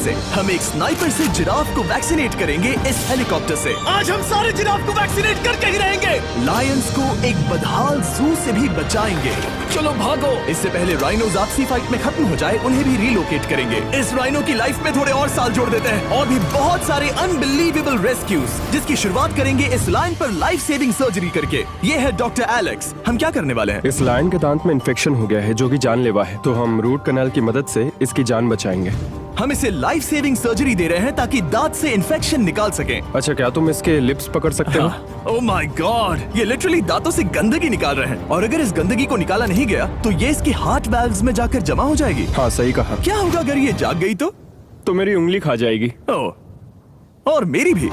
कैसे? हम एक स्नाइपर से जिराफ को वैक्सीनेट करेंगे इस हेलीकॉप्टर से। आज हम सारे जिराफ को वैक्सीनेट करके ही रहेंगे। लायंस को एक बदहाल जू से भी बचाएंगे। चलो भागो। इससे पहले राइनोज आपसी फाइट में खत्म हो जाए, उन्हें भी रिलोकेट करेंगे। इस राइनो की लाइफ में थोड़े और साल जोड़ देते हैं और भी बहुत सारे अनबिलीवेबल रेस्क्यूज, जिसकी शुरुआत करेंगे इस लायन पर लाइफ सेविंग सर्जरी करके। ये है डॉक्टर एलेक्स। हम क्या करने वाले हैं? इस लायन के दांत में इन्फेक्शन हो गया है जो कि जानलेवा है, तो हम रूट कैनाल की मदद से इसकी जान बचाएंगे। हम इसे लाइफ सेविंग सर्जरी दे रहे हैं ताकि दांत से इन्फेक्शन निकाल सकें। अच्छा, क्या तुम इसके लिप्स पकड़ सकते हो? ओह माय गॉड, ये लिटरली दांतों से गंदगी निकाल रहे हैं और अगर इस गंदगी को निकाला नहीं गया तो ये इसके हार्ट वाल्व्स में जाकर जमा हो जाएगी। हाँ, सही कहा। क्या होगा अगर ये जाग गई तो मेरी उंगली खा जाएगी। ओह, और मेरी भी।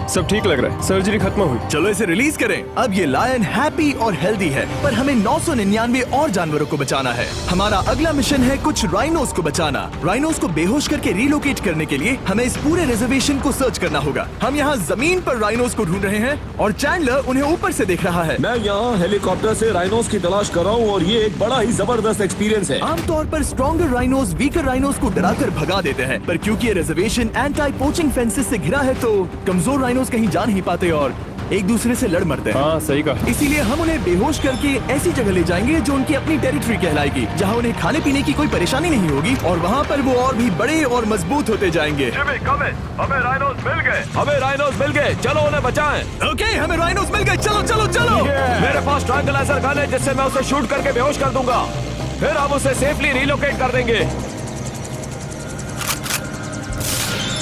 सब ठीक लग रहा है, सर्जरी खत्म हुई। चलो इसे रिलीज करें। अब ये लायन हैप्पी और हेल्दी है, पर हमें 999 और जानवरों को बचाना है। हमारा अगला मिशन है कुछ राइनोस को बचाना। राइनोस को बेहोश करके रिलोकेट करने के लिए हमें इस पूरे रिजर्वेशन को सर्च करना होगा। हम यहाँ जमीन पर राइनोस को ढूंढ रहे हैं और चैंडलर उन्हें ऊपर से देख रहा है। मैं यहाँ हेलीकॉप्टर से राइनोस की तलाश कर रहा हूँ और ये एक बड़ा ही जबरदस्त एक्सपीरियंस है। आमतौर पर स्ट्रॉन्गर राइनोस वीकर राइनोस को डराकर भगा देते हैं, पर क्योंकि ये रिजर्वेशन एंटी पोचिंग फेंसेस से घिरा है तो कमजोर राइनोस कहीं जा नहीं पाते और एक दूसरे से लड़ मरते हैं। हाँ, सही कहा। इसीलिए हम उन्हें बेहोश करके ऐसी जगह ले जाएंगे जो उनकी अपनी टेरिटरी कहलाएगी, जहाँ उन्हें खाने पीने की कोई परेशानी नहीं होगी और वहाँ पर वो और भी बड़े और मजबूत होते जाएंगे। हमें राइनोस मिल गए। हमें राइनोस मिल गए, चलो उन्हें बचाएं। ओके, हमें राइनोस मिल गए। चलो चलो चलो। मेरे पास ट्रैंक्विलाइजर गन है जिससे मैं उसे शूट करके बेहोश कर दूंगा, फिर हम उसे सेफली रिलोकेट कर देंगे।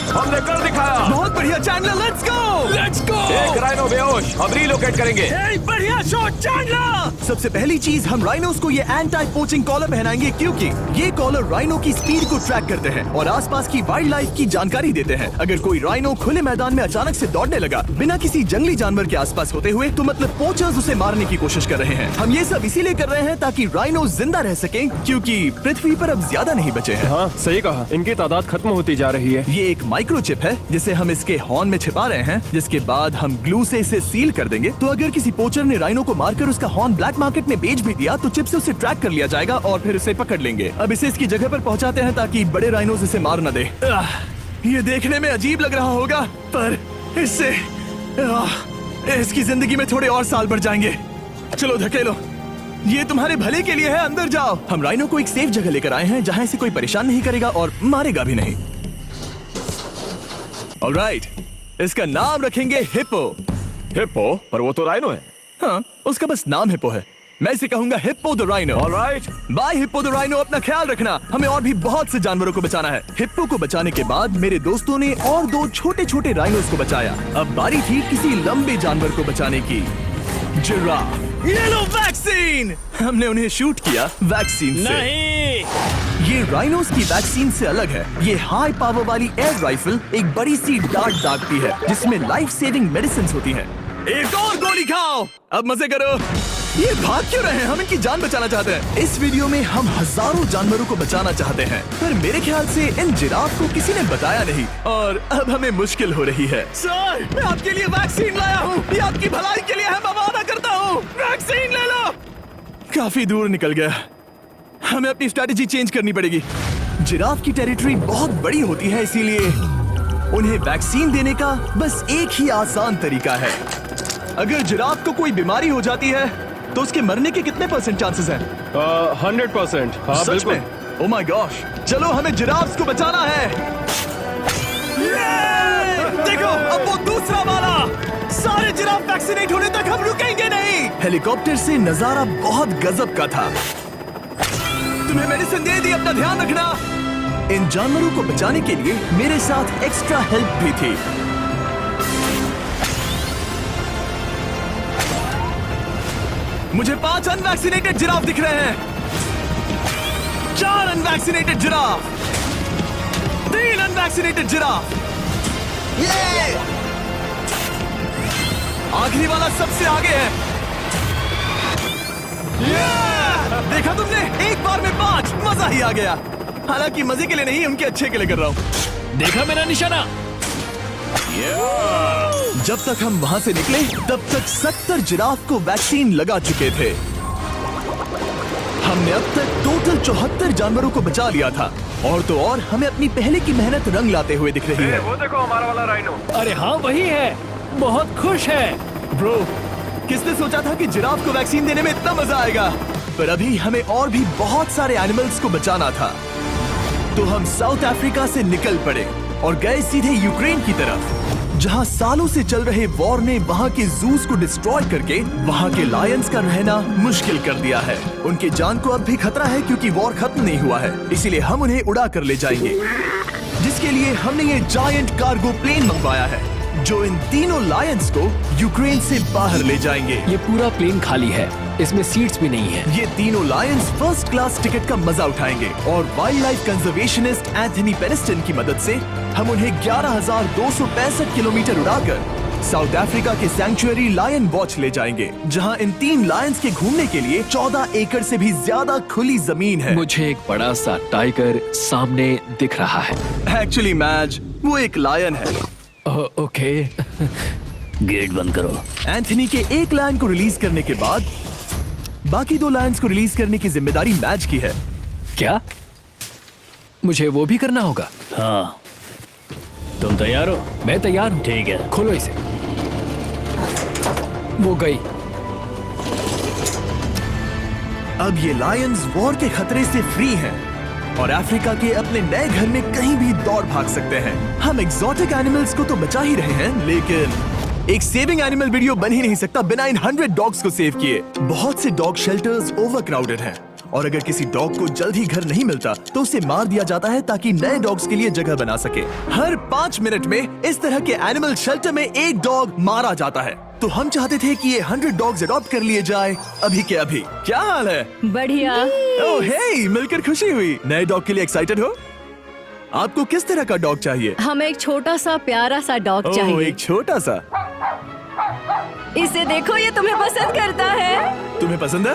हमने कर दिखाया। बहुत बढ़िया चैंडलर, लेट्स गो। एक राइनो बेहोश, हम रिलोकेट करेंगे। बढ़िया शॉट चैंडलर। सबसे पहली चीज, हम राइनोस को ये एंटी पोचिंग कॉलर पहनाएंगे क्योंकि ये कॉलर राइनो की स्पीड को ट्रैक करते हैं और आसपास की वाइल्ड लाइफ की जानकारी देते हैं। अगर कोई राइनो खुले मैदान में अचानक से दौड़ने लगा बिना किसी जंगली जानवर के आसपास होते हुए, तो मतलब पोचर्स उसे मारने की कोशिश कर रहे हैं। हम ये सब इसीलिए कर रहे हैं ताकि राइनो जिंदा रह सके, क्योंकि पृथ्वी पर अब ज्यादा नहीं बचे हैं। हाँ, सही कहा। इनकी तादाद खत्म होती जा रही है। ये एक माइक्रोचिप है जिसे हम इसके हॉर्न में छिपा रहे हैं, जिसके बाद हम ग्लू से इसे सील कर देंगे। तो अगर किसी पोचर ने राइनो को मारकर उसका हॉर्न ब्लैक मार्केट में बेच भी दिया तो चिप से उसे ट्रैक कर लिया जाएगा और फिर उसे पकड़ लेंगे। अब इसे इसकी जगह पर पहुंचाते हैं ताकि बड़े राइनोस इसे मार न दे। ये देखने में अजीब लग रहा होगा, पर इससे इसकी जिंदगी में थोड़े और साल बढ़ जाएंगे। चलो धकेलो, ये तुम्हारे भले के लिए है, अंदर जाओ। हम राइनो को एक सेफ जगह लेकर आए हैं जहाँ इसे कोई परेशान नहीं करेगा और मारेगा भी नहीं। ऑलराइट, इसका नाम रखेंगे हिप्पो। हिप्पो? पर वो तो राइनो है। हाँ, उसका बस नाम हिप्पो है। मैं इसे कहूंगा hippo the rhino. Alright, bye hippo the rhino. अपना ख्याल रखना, हमें और भी बहुत से जानवरों को बचाना है। हिप्पो को बचाने के बाद मेरे दोस्तों ने और 2 छोटे छोटे राइनोस को बचाया। अब बारी थी किसी लंबे जानवर को बचाने की। जिराफ। ये लो वैक्सीन। हमने उन्हें शूट किया वैक्सीन से। नहीं, ये राइनोस की वैक्सीन से अलग है। ये हाई पावर वाली एयर राइफल एक बड़ी सी डार्ट दागती है जिसमें लाइफ सेविंग मेडिसिन होती है। एक और गोली खाओ, अब मजे करो। ये भाग क्यों रहे हैं? हम इनकी जान बचाना चाहते हैं। इस वीडियो में हम हजारों जानवरों को बचाना चाहते हैं, पर मेरे ख्याल से इन जिराफ को किसी ने बताया नहीं और अब हमें मुश्किल हो रही है। सर, मैं आपके लिए वैक्सीन लाया हूँ। ये आपकी भलाई के लिए है, मैं वादा करता हूँ। वैक्सीन ले लो। काफी दूर निकल गया, हमें अपनी स्ट्रैटेजी चेंज करनी पड़ेगी। जिराफ की टेरिटरी बहुत बड़ी होती है, इसीलिए उन्हें वैक्सीन देने का बस एक ही आसान तरीका है। अगर जिराफ को कोई बीमारी हो जाती है तो उसके मरने के कितने % चांसेस हैं? 100%। हाँ, सच बिल्कुल। में? ओह माय गॉश, चलो हमें जिराफ्स को बचाना है। देखो, अब वो दूसरा वाला। सारे जिराफ वैक्सीनेट होने तक हम रुकेंगे नहीं। हेलीकॉप्टर से नजारा बहुत गजब का था। तुम्हें मेडिसिन दे दी, अपना ध्यान रखना। इन जानवरों को बचाने के लिए मेरे साथ एक्स्ट्रा हेल्प भी थी। मुझे 5 अनवैक्सीनेटेड जिराफ दिख रहे हैं। 4 अनवैक्सीनेटेड जिराफ, 3 अनवैक्सीनेटेड जिराफ। आखिरी वाला सबसे आगे है। देखा तुमने, एक बार में 5, मजा ही आ गया। हालांकि मजे के लिए नहीं, उनके अच्छे के लिए कर रहा हूँ। देखा मेरा निशाना? जब तक हम वहां से निकले तब तक 70 जिराफ को वैक्सीन लगा चुके थे। हमने अब तक टोटल 74 जानवरों को बचा लिया था। और तो और हमें अपनी पहले की मेहनत रंग लाते हुए दिख रही है। वो देखो हमारा वाला राइनो। अरे हाँ वही है, बहुत खुश है। ब्रो, किसने सोचा था कि जिराफ को वैक्सीन देने में इतना मजा आएगा? पर अभी हमें और भी बहुत सारे एनिमल्स को बचाना था, तो हम साउथ अफ्रीका से निकल पड़े और गए सीधे यूक्रेन की तरफ, जहां सालों से चल रहे वॉर ने वहां के जूस को डिस्ट्रॉय करके वहां के लायंस का रहना मुश्किल कर दिया है। उनकी जान को अब भी खतरा है क्योंकि वॉर खत्म नहीं हुआ है, इसीलिए हम उन्हें उड़ा कर ले जाएंगे, जिसके लिए हमने ये जायंट कार्गो प्लेन मंगवाया है जो इन तीनों लायंस को यूक्रेन से बाहर ले जाएंगे। ये पूरा प्लेन खाली है, इसमें सीट्स भी नहीं है। ये तीनों लायंस फर्स्ट क्लास टिकट का मजा उठाएंगे और वाइल्ड लाइफ कंजर्वेशनिस्ट एंथनी पेनिस्टन की मदद से हम उन्हें 11,265 किलोमीटर उड़ाकर साउथ अफ्रीका के सैंक्चुअरी लायन वॉच ले जाएंगे, जहां इन 3 लायंस के घूमने के लिए 14 एकड़ से भी ज्यादा खुली जमीन है। मुझे एक बड़ा सा टाइगर सामने दिख रहा है। एक्चुअली मैच, वो एक लायन है। ओके। गेट बंद करो। एंथनी के एक लायन को रिलीज करने के बाद बाकी 2 लायंस को रिलीज करने की जिम्मेदारी मैच की है। क्या मुझे वो भी करना होगा? हाँ, तुम तैयार हो? मैं तैयार हूँ। ठीक है। खोलो इसे। वो गई। अब ये लायंस वॉर के खतरे से फ्री हैं और अफ्रीका के अपने नए घर में कहीं भी दौड़ भाग सकते हैं। हम एग्जॉटिक एनिमल्स को तो बचा ही रहे हैं, लेकिन एक सेविंग एनिमल वीडियो बन ही नहीं सकता बिना इन 100 डॉग्स को सेव किए। बहुत से डॉग शेल्टर्स ओवरक्राउडेड हैं और अगर किसी डॉग को जल्द ही घर नहीं मिलता तो उसे मार दिया जाता है ताकि नए डॉग्स के लिए जगह बना सके। हर 5 मिनट में इस तरह के एनिमल शेल्टर में एक डॉग मारा जाता है, तो हम चाहते थे कि ये 100 डॉग्स अडॉप्ट कर लिए जाए अभी के अभी। क्या हाल है? बढ़िया। ओह हे, मिलकर खुशी हुई। नए डॉग के लिए एक्साइटेड हो? आपको किस तरह का डॉग चाहिए? हमें एक छोटा सा प्यारा सा डॉग ओह, चाहिए। एक छोटा सा। इसे देखो, ये तुम्हें पसंद करता है। तुम्हें पसंद है?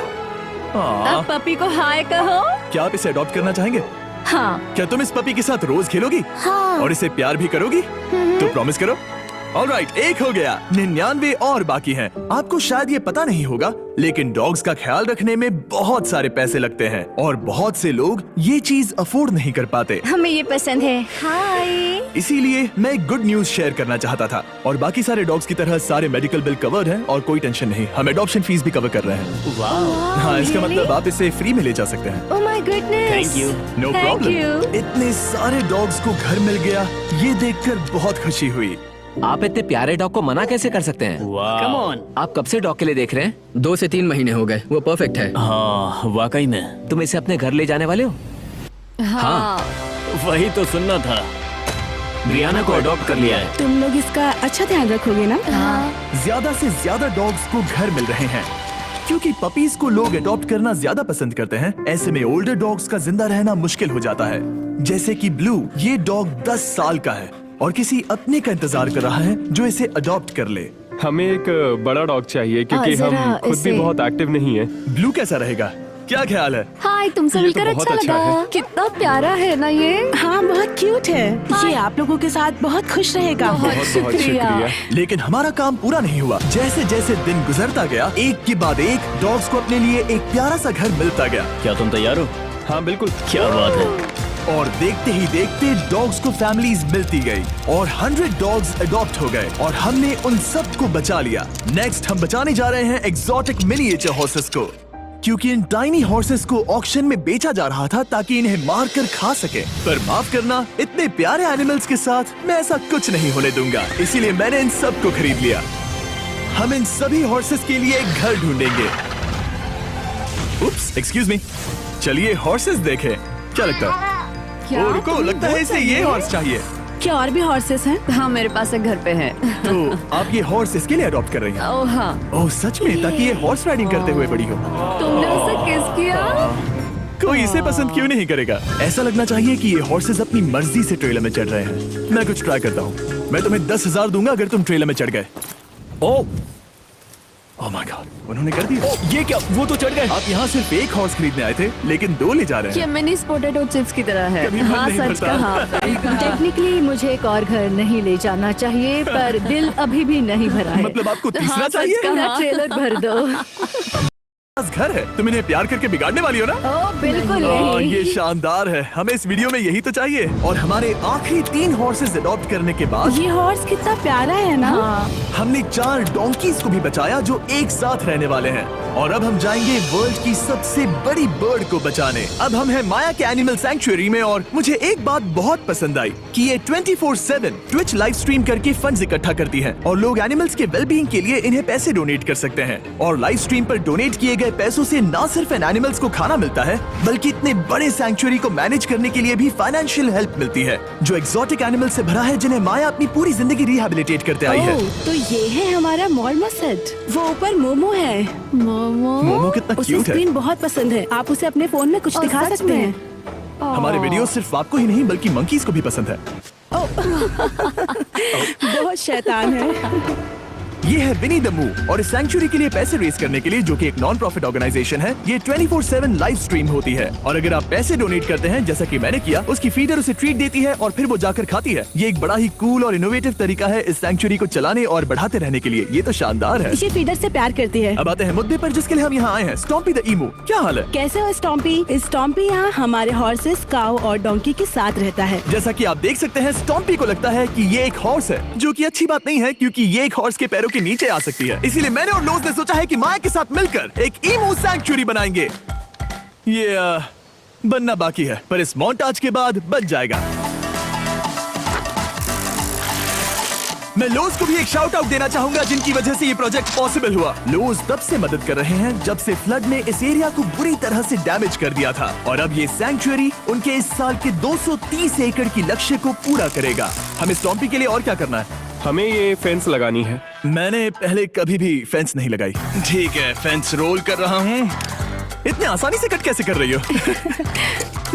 अब पपी को हाय कहो। क्या आप इसे अडॉप्ट करना चाहेंगे? हाँ। क्या तुम इस पपी के साथ रोज खेलोगी? हाँ। और इसे प्यार भी करोगी? तो प्रॉमिस करो। ऑलराइट, एक हो गया, 99 और बाकी हैं। आपको शायद ये पता नहीं होगा, लेकिन डॉग्स का ख्याल रखने में बहुत सारे पैसे लगते हैं और बहुत से लोग ये चीज अफोर्ड नहीं कर पाते। हमें ये पसंद है। हाय। इसीलिए मैं एक गुड न्यूज शेयर करना चाहता था। और बाकी सारे डॉग्स की तरह सारे मेडिकल बिल कवर्ड हैं और कोई टेंशन नहीं। हम एडॉप्शन फीस भी कवर कर रहे हैं। हाँ, इसका मतलब आप इसे फ्री में ले जा सकते हैं। Oh my goodness. Thank you. No Thank problem. you. इतने सारे डॉग्स को घर मिल गया, ये देखकर बहुत खुशी हुई। आप इतने प्यारे डॉग को मना कैसे कर सकते हैं? Come on. आप कब से डॉग के लिए देख रहे हैं? 2 से 3 महीने हो गए, वो परफेक्ट है। हाँ, वाकई में। तुम इसे अपने घर ले जाने वाले हो? हाँ। वही तो सुनना था। ब्रियाना को अडॉप्ट कर लिया है। तुम लोग इसका अच्छा ध्यान रखोगे ना? हाँ। ज्यादा से ज्यादा डॉग्स को घर मिल रहे हैं क्योंकि पपीज को लोग अडॉप्ट करना ज्यादा पसंद करते हैं। ऐसे में ओल्डर डॉग्स का जिंदा रहना मुश्किल हो जाता है। जैसे कि ब्लू, ये डॉग 10 साल का है और किसी अपने का इंतजार कर रहा है जो इसे अडॉप्ट कर ले। हमें एक बड़ा डॉग चाहिए क्योंकि जरा हम खुद भी इसे- बहुत एक्टिव नहीं है। ब्लू कैसा रहेगा? क्या ख्याल है? हाय, तुमसे ये तो मिलकर बहुत अच्छा अच्छा लगा। है। कितना प्यारा है ना ये। हाँ, बहुत क्यूट है। ये आप लोगों के साथ बहुत खुश रहेगा। बहुत बहुत शुक्रिया। शुक्रिया। लेकिन हमारा काम पूरा नहीं हुआ। जैसे जैसे दिन गुजरता गया, एक के बाद एक डॉग्स को अपने लिए एक प्यारा सा घर मिलता गया। क्या तुम तैयार हो? हाँ बिल्कुल। क्या बात है। और देखते ही देखते डॉग्स को फैमिलीज मिलती गई और 100 डॉग्स अडॉप्ट हो गए और हमने उन सब को बचा लिया। नेक्स्ट हम बचाने जा रहे हैं एग्जॉटिक मिनिएचर हॉर्सेस को, क्योंकि इन टाइनी हॉर्सेस को ऑक्शन में बेचा जा रहा था ताकि इन्हें मार कर खा सके। पर माफ करना, इतने प्यारे एनिमल्स के साथ मैं ऐसा कुछ नहीं होने दूंगा, इसीलिए मैंने इन सब को खरीद लिया। हम इन सभी हॉर्सेस के लिए एक घर ढूंढेंगे। उप्स, एक्सक्यूज मी। चलिए हॉर्सेस देखें। क्या लगता है? क्या? ओ, रुको, लगता है इसे ये हॉर्स चाहिए। क्या और भी हॉर्सेस हैं? हाँ, मेरे पास एक घर पे है। तो आप ये हॉर्स इसके लिए अडॉप्ट कर रही हैं? ओह हाँ। ओह सच में? ताकि ये हॉर्स राइडिंग करते हुए बड़ी हो। तुमने उसे किस किया? कोई इसे पसंद क्यों नहीं करेगा? ऐसा लगना चाहिए कि ये हॉर्सेस अपनी मर्जी से ट्रेलर में चढ़ रहे हैं। मैं कुछ ट्राई करता हूँ। मैं तुम्हें 10,000 दूंगा अगर तुम ट्रेलर में चढ़ गए। ओह, ओह माय गॉड, उन्होंने कर दिया। ये क्या? वो तो चढ़ गए। आप यहाँ सिर्फ एक हॉर्स खरीदने आए थे, लेकिन 2 ले जा रहे ये हैं। मिनी पोटैटो चिप्स की तरह है। कभी मन हाँ, नहीं सच भरता। कहा। टेक्निकली मुझे एक और घर नहीं ले जाना चाहिए, पर दिल अभी भी नहीं भरा है। मतलब आपको तीसरा हाँ, सच चाहिए? कहा। ट्रेलर भर दो। घर है, तुम इन्हें प्यार करके बिगाड़ने वाली हो ना? ओह बिल्कुल ओह, नहीं। ये शानदार है, हमें इस वीडियो में यही तो चाहिए। और हमारे आखिरी 3 हॉर्सेस अडॉप्ट करने के बाद ये हॉर्स कितना प्यारा है ना। हाँ, हमने 4 डोंकीज को भी बचाया जो एक साथ रहने वाले हैं। और अब हम जाएंगे वर्ल्ड की सबसे बड़ी बर्ड को बचाने। अब हम हैं माया के एनिमल सैंक्चुअरी में और मुझे एक बात बहुत पसंद आई कि ये 24/7 ट्विच लाइव स्ट्रीम करके फंड्स इकट्ठा करती है और लोग एनिमल्स के वेलबींग के लिए इन्हें पैसे डोनेट कर सकते हैं। और लाइव स्ट्रीम पर डोनेट किए गए पैसों से न सिर्फ इन एनिमल्स को खाना मिलता है बल्कि इतने बड़े सैंक्चुअरी को मैनेज करने के लिए भी फाइनेंशियल हेल्प मिलती है, जो एक्सोटिक एनिमल से भरा है जिन्हें माया अपनी पूरी जिंदगी रिहैबिलिटेट करते आई है। ओह, तो ये है हमारा मॉर्मोसेट। वो ऊपर मोमो है। मोमो कितना उसे क्यूट है। स्क्रीन बहुत पसंद है। आप उसे अपने फोन में कुछ और दिखा सच सकते में? हैं। हमारे वीडियो सिर्फ आपको ही नहीं बल्कि मंकीज को भी पसंद है। बहुत शैतान है। ये है विनी द मू और इस सैंक्चुअरी के लिए पैसे रेज करने के लिए, जो कि एक नॉन प्रॉफिट ऑर्गेनाइजेशन है, ये 24/7 लाइव स्ट्रीम होती है। और अगर आप पैसे डोनेट करते हैं जैसा कि मैंने किया, उसकी फीडर उसे ट्रीट देती है और फिर वो जाकर खाती है। ये एक बड़ा ही कूल और इनोवेटिव तरीका है इस सैंक्चुअरी को चलाने और बढ़ाते रहने के लिए। ये तो शानदार है। ये फीडर से प्यार करती है। अब आते हैं मुद्दे पर जिसके लिए हम यहाँ आए हैं, स्टॉम्पी द ईमू। क्या हाल है? कैसे हो स्टॉम्पी? स्टॉम्पी यहाँ हमारे हॉर्सेस, काऊ और डोंकी के साथ रहता है। जैसा कि आप देख सकते हैं, स्टॉम्पी को लगता है कि ये एक हॉर्स है, जो कि अच्छी बात नहीं है क्योंकि ये एक हॉर्स के पैरों के नीचे आ सकती है। इसीलिए मैंने और लोज ने सोचा है कि माया के साथ मिलकर एक ईमू सैंक्चुअरी बनाएंगे। ये बनना बाकी है, पर इस मोंटाज के बाद बन जाएगा। मैं लोज को भी एक शाउट आउट देना चाहूंगा जिनकी वजह से ये प्रोजेक्ट पॉसिबल हुआ। लोज तब से मदद कर रहे हैं जब से फ्लड ने इस एरिया को बुरी तरह से डैमेज कर दिया था और अब ये सैंक्चुअरी उनके इस साल के 230 एकड़ की लक्ष्य को पूरा करेगा। हमें स्टॉम्पी के लिए और क्या करना है? हमें ये फेंस लगानी है। मैंने पहले कभी भी फेंस नहीं लगाई। ठीक है, फेंस रोल कर रहा हूँ। इतने आसानी से कट कैसे कर रही हो?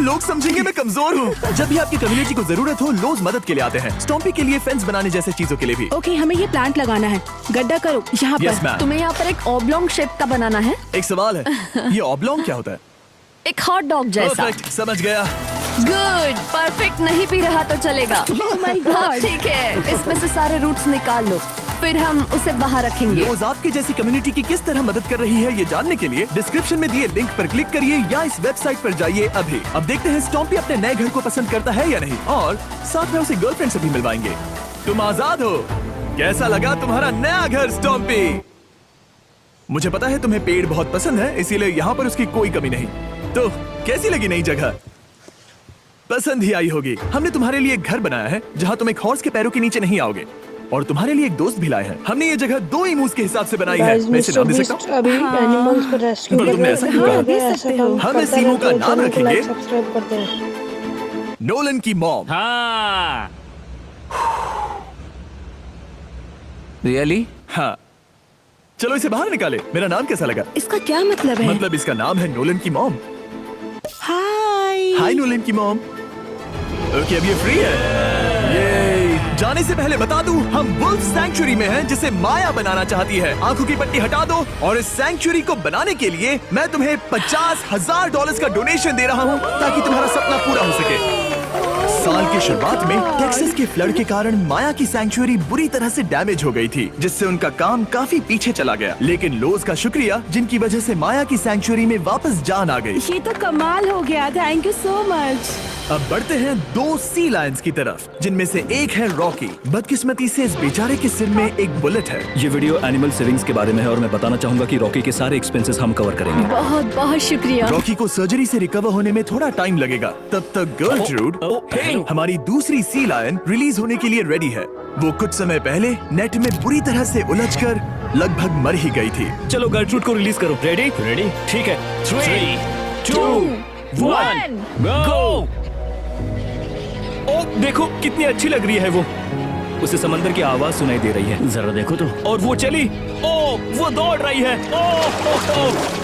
लोग समझेंगे मैं कमजोर हूँ। जब भी आपकी कम्युनिटी को जरूरत हो, लोग मदद के लिए आते हैं। स्टॉम्पी के लिए फेंस बनाने जैसे चीजों के लिए भी। ओके, हमें ये प्लांट लगाना है। गड्ढा करो यहाँ यस पर। मैम। तुम्हें यहाँ पर एक ऑब्लोंग शेप का बनाना है, एक सवाल है, ये ऑब्लोंग क्या होता है? एक हॉट डॉग जैसा। परफेक्ट, समझ गया। गुड, परफेक्ट नहीं पी रहा तो चलेगा। Oh my God. ठीक है, इसमें से सारे रूट्स निकाल लो, फिर हम उसे बाहर रखेंगे। रोज आपकी जैसी कम्युनिटी की किस तरह मदद कर रही है ये जानने के लिए डिस्क्रिप्शन में दिए लिंक पर क्लिक करिए या इस वेबसाइट पर जाइए अभी। अब देखते हैं स्टॉम्पी अपने नए घर को पसंद करता है या नहीं, और साथ में उसे गर्लफ्रेंड से भी मिलवाएंगे। तुम आजाद हो। कैसा लगा तुम्हारा नया घर स्टॉम्पी? मुझे पता है तुम्हें पेड़ बहुत पसंद है, इसीलिए यहाँ पर उसकी कोई कमी नहीं। तो कैसी लगी नई जगह? पसंद ही आई होगी। हमने तुम्हारे लिए एक घर बनाया है जहाँ तुम एक हॉर्स के पैरों के नीचे नहीं आओगे, और तुम्हारे लिए एक दोस्त भी लाए हैं। हमने ये जगह 2 इमूस के हिसाब से बनाई है। मैं इसे नाम दे सकता हूँ? अभी एनिमल्स को रेस्क्यू पर तुमने ऐसा क्यों कहा? हम इस ईमू का नाम रखेंगे सब्सक्राइब करते हैं। नोलन की मॉम। हाँ रियली? हाँ, चलो इसे बाहर निकाले। मेरा नाम कैसा लगा? इसका क्या मतलब है? मतलब इसका नाम है नोलन की मॉम। हाय। हाय नोलन की मॉम। ओके, अब ये फ्री है। ये जाने से पहले बता दूं, हम वुल्फ सैंक्चुअरी में हैं जिसे माया बनाना चाहती है। आंखों की पट्टी हटा दो, और इस सैंक्चुअरी को बनाने के लिए मैं तुम्हें $50,000 का डोनेशन दे रहा हूं ताकि तुम्हारा सपना पूरा हो सके। साल की शुरुआत में टेक्सास के फ्लड के कारण माया की सैंक्चुअरी बुरी तरह से डैमेज हो गई थी, जिससे उनका काम काफी पीछे चला गया। लेकिन लोज का शुक्रिया, जिनकी वजह से माया की सैंक्चुअरी में वापस जान आ गई। ये तो कमाल हो गया। Thank you so much. अब बढ़ते हैं 2 सी लायंस की तरफ, जिनमें से एक है रॉकी। बदकिस्मती से इस बेचारे के सिर में एक बुलेट है। ये वीडियो एनिमल सेविंग्स के बारे में है और मैं बताना चाहूंगा कि रॉकी के सारे एक्सपेंसेस हम कवर करेंगे। बहुत बहुत शुक्रिया। रॉकी को सर्जरी से रिकवर होने में थोड़ा टाइम लगेगा। तब तक गर्लट्रूड, हमारी दूसरी सी लायन, रिलीज होने के लिए रेडी है। वो कुछ समय पहले नेट में बुरी तरह से उलझकर लगभग मर ही गई थी। चलो गर्लफ्रूड को रिलीज करो। रेडी? रेडी, ठीक है। 3, 2, 1, गो। ओ देखो कितनी अच्छी लग रही है वो। उसे समंदर की आवाज सुनाई दे रही है। जरा देखो तो। और वो चली। ओ वो दौड़ रही है। ओ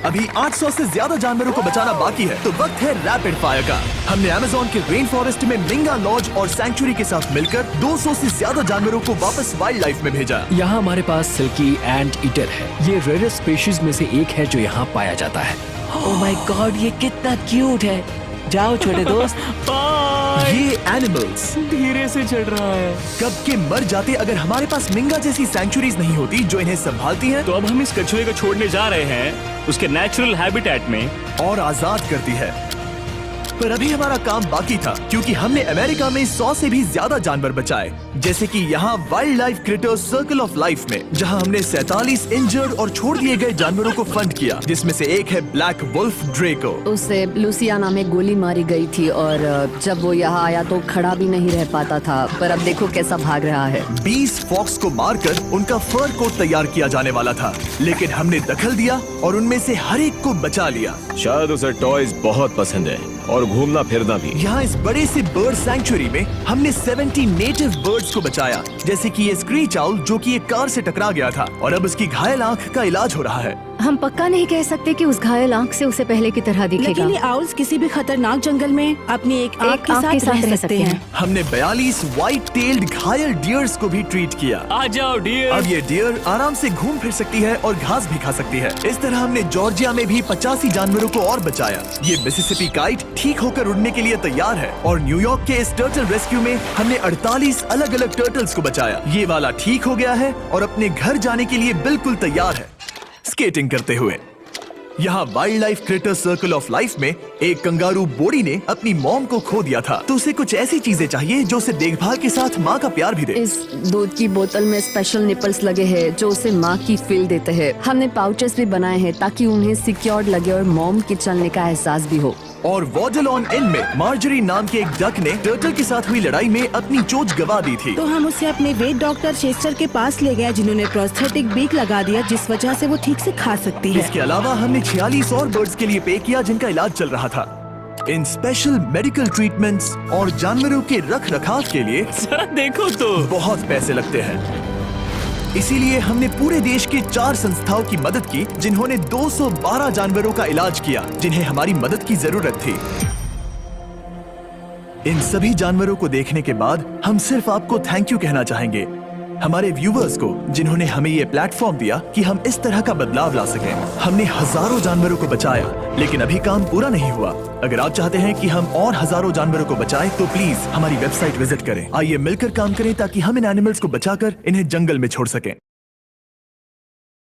अभी 800 से ज्यादा जानवरों को बचाना बाकी है, तो वक्त है रैपिड फायर का। हमने अमेज़न के रेन फॉरेस्ट में मिंगा लॉज और सैंक्चुअरी के साथ मिलकर 200 से ज्यादा जानवरों को वापस वाइल्ड लाइफ में भेजा। यहाँ हमारे पास सिल्की एंट ईटर है। ये रेयर स्पीशीज में से एक है जो यहाँ पाया जाता है। ओह माय गॉड, ये कितना क्यूट है। जाओ छोटे दोस्त। ये एनिमल्स धीरे से चढ़ रहा है। कब के मर जाते अगर हमारे पास मिंगा जैसी सैंक्चुरीज नहीं होती जो इन्हें संभालती हैं तो अब हम इस कछुए को छोड़ने जा रहे हैं उसके नेचुरल हैबिटेट में और आजाद करती है। पर अभी हमारा काम बाकी था क्योंकि हमने अमेरिका में 100 से भी ज्यादा जानवर बचाए, जैसे कि यहाँ wild life critters circle of life में, जहाँ हमने 47 इंजर्ड और छोड़ दिए गए जानवरों को फंड किया, जिसमें से एक है ब्लैक वुल्फ ड्रेको। उसे लुसियाना में गोली मारी गई थी और जब वो यहाँ आया तो खड़ा भी नहीं रह पाता था, पर अब देखो कैसा भाग रहा है। 20 फॉक्स को मारकर उनका फर कोट तैयार किया जाने वाला था, लेकिन हमने दखल दिया और उनमें से हर एक को बचा लिया। शायद उसे टॉयज बहुत पसंद है और घूमना फिरना भी। यहाँ इस बड़े से बर्ड सैंक्चुरी में हमने 70 नेटिव बर्ड्स को बचाया, जैसे कि ये स्क्रीच आउल जो कि एक कार से टकरा गया था और अब उसकी घायल आंख का इलाज हो रहा है। हम पक्का नहीं कह सकते कि उस घायल आंख से उसे पहले की तरह दिखेगा। लेकिन ये आउल्स किसी भी खतरनाक जंगल में अपनी एक आंख के साथ रह सकते हैं। हमने 42 व्हाइट टेल्ड घायल डियर्स को भी ट्रीट किया। आ जाओ डियर। अब ये डियर आराम से घूम फिर सकती है और घास भी खा सकती है। इस तरह हमने जॉर्जिया में भी 85 जानवरों को और बचाया। ये मिसिसिपी काइट ठीक होकर उड़ने के लिए तैयार है और न्यूयॉर्क के इस टर्टल रेस्क्यू में हमने 48 अलग अलग टर्टल्स को बचाया। ये वाला ठीक हो गया है और अपने घर जाने के लिए बिल्कुल तैयार है स्केटिंग करते हुए। यहाँ wild life critter circle of life में एक कंगारू बोडी ने अपनी मॉम को खो दिया था, तो उसे कुछ ऐसी चीजें चाहिए जो उसे देखभाल के साथ माँ का प्यार भी दे। इस दूध की बोतल में स्पेशल निपल्स लगे हैं जो उसे माँ की फील देते हैं। हमने पाउचेस भी बनाए हैं ताकि उन्हें सिक्योर्ड लगे और मॉम के चलने का एहसास भी हो। और वॉडल ऑन इन में मार्जरी नाम के एक डक ने टर्टल के साथ हुई लड़ाई में अपनी चोंच गवा दी थी, तो हम उसे अपने वेट डॉक्टर चेस्टर के पास ले गए जिन्होंने प्रोस्थेटिक बीक लगा दिया जिस वजह से वो ठीक से खा सकती है। इसके अलावा हमने 46 और बर्ड्स के लिए पे किया जिनका इलाज चल रहा था। इन स्पेशल मेडिकल ट्रीटमेंट्स और जानवरों के रख रखाव के लिए जरा देखो तो बहुत पैसे लगते हैं। इसीलिए हमने पूरे देश के 4 संस्थाओं की मदद की जिन्होंने 212 जानवरों का इलाज किया जिन्हें हमारी मदद की जरूरत थी। इन सभी जानवरों को देखने के बाद हम सिर्फ आपको थैंक यू कहना चाहेंगे, हमारे व्यूवर्स को जिन्होंने हमें ये प्लेटफॉर्म दिया कि हम इस तरह का बदलाव ला सकें। हमने हजारों जानवरों को बचाया लेकिन अभी काम पूरा नहीं हुआ। अगर आप चाहते हैं कि हम और हजारों जानवरों को बचाएं तो प्लीज हमारी वेबसाइट विजिट करें। आइए मिलकर काम करें ताकि हम इन एनिमल्स को बचाकर इन्हें जंगल में छोड़ सकें।